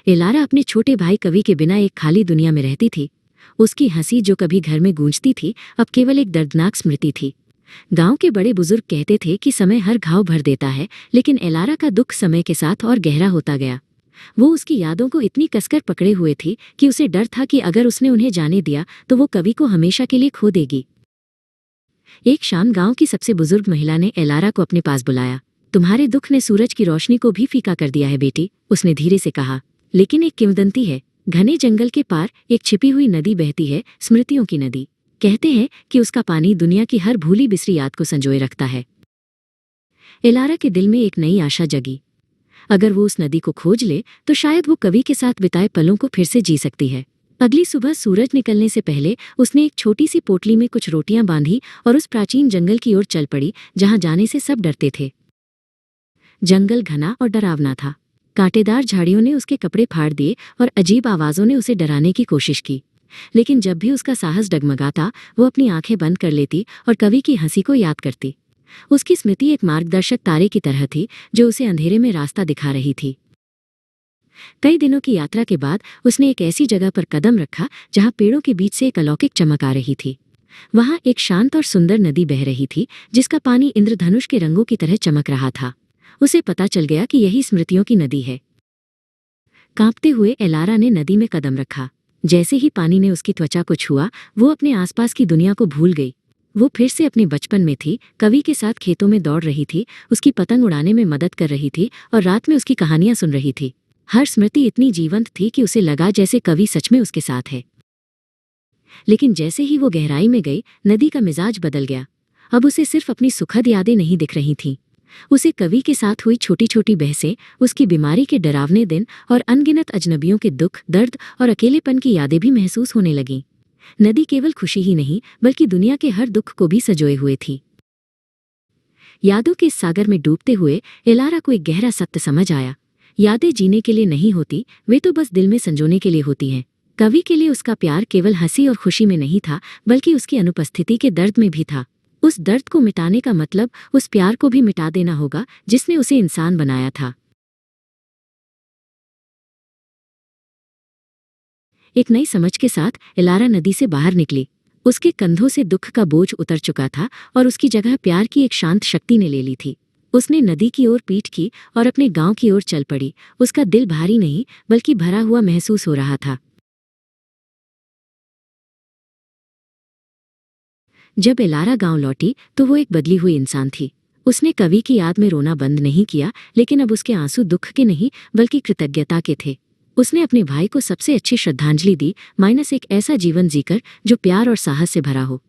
Elara अपने छोटे भाई कवि के बिना एक खाली दुनिया में रहती थी। उसकी हंसी जो कभी घर में गूंजती थी, अब केवल एक दर्दनाक स्मृति थी। गांव के बड़े बुजुर्ग कहते थे कि समय हर घाव भर देता है, लेकिन एलारा का दुख समय के साथ और गहरा होता गया। वो उसकी यादों को इतनी कसकर पकड़े हुए थी कि उसे डर था कि अगर उसने उन्हें जाने दिया तो वो कवि को हमेशा के लिए खो देगी। एक शाम गांव की सबसे बुजुर्ग महिला ने एलारा को अपने पास बुलाया। तुम्हारे दुख ने सूरज की रोशनी को भी फीका कर दिया है बेटी, उसने धीरे से कहा। लेकिन एक किंवदंती है, घने जंगल के पार एक छिपी हुई नदी बहती है, स्मृतियों की नदी। कहते हैं कि उसका पानी दुनिया की हर भूली बिसरी याद को संजोए रखता है। एलारा के दिल में एक नई आशा जगी। अगर वो उस नदी को खोज ले तो शायद वो कवि के साथ बिताए पलों को फिर से जी सकती है। अगली सुबह सूरज निकलने से पहले उसने एक छोटी सी पोटली में कुछ रोटियां बांधी और उस प्राचीन जंगल की ओर चल पड़ी जहां जाने से सब डरते थे। जंगल घना और डरावना था। कांटेदार झाड़ियों ने उसके कपड़े फाड़ दिए और अजीब आवाजों ने उसे डराने की कोशिश की। लेकिन जब भी उसका साहस डगमगाता, वो अपनी आंखें बंद कर लेती और कवि की हंसी को याद करती। उसकी स्मृति एक मार्गदर्शक तारे की तरह थी जो उसे अंधेरे में रास्ता दिखा रही थी। कई दिनों की यात्रा के बाद उसने एक ऐसी जगह पर कदम रखा जहां पेड़ों के बीच से एक अलौकिक चमक आ रही थी। वहां एक शांत और सुंदर नदी बह रही थी जिसका पानी इंद्रधनुष के रंगों की तरह चमक रहा था। उसे पता चल गया कि यही स्मृतियों की नदी है। कांपते हुए एलारा ने नदी में कदम रखा। जैसे ही पानी ने उसकी त्वचा को छुआ, वो अपने आसपास की दुनिया को भूल गई। वो फिर से अपने बचपन में थी, कवि के साथ खेतों में दौड़ रही थी, उसकी पतंग उड़ाने में मदद कर रही थी और रात में उसकी कहानियां सुन रही थी। हर स्मृति इतनी जीवंत थी कि उसे लगा जैसे कवि सच में उसके साथ है। लेकिन जैसे ही वो गहराई में गई, नदी का मिजाज बदल गया। अब उसे सिर्फ अपनी सुखद यादें नहीं दिख रही थीं। उसे कवि के साथ हुई छोटी छोटी बहसें, उसकी बीमारी के डरावने दिन और अनगिनत अजनबियों के दुख, दर्द और अकेलेपन की यादें भी महसूस होने लगीं। नदी केवल खुशी ही नहीं बल्कि दुनिया के हर दुख को भी सजोए हुए थी। यादों के इस सागर में डूबते हुए एलारा को एक गहरा सत्य समझ आया। यादें जीने के लिए नहीं होती, वे तो बस दिल में संजोने के लिए होती हैं। कवि के लिए उसका प्यार केवल हंसी और खुशी में नहीं था, बल्कि उसकी अनुपस्थिति के दर्द में भी था। उस दर्द को मिटाने का मतलब उस प्यार को भी मिटा देना होगा जिसने उसे इंसान बनाया था। एक नई समझ के साथ एलारा नदी से बाहर निकली। उसके कंधों से दुख का बोझ उतर चुका था और उसकी जगह प्यार की एक शांत शक्ति ने ले ली थी। उसने नदी की ओर पीठ की और अपने गांव की ओर चल पड़ी। उसका दिल भारी नहीं बल्कि भरा हुआ महसूस हो रहा था। जब एलारा गांव लौटी तो वो एक बदली हुई इंसान थी। उसने कवि की याद में रोना बंद नहीं किया, लेकिन अब उसके आंसू दुख के नहीं बल्कि कृतज्ञता के थे। उसने अपने भाई को सबसे अच्छी श्रद्धांजलि दी, माइनस एक ऐसा जीवन जीकर जो प्यार और साहस से भरा हो।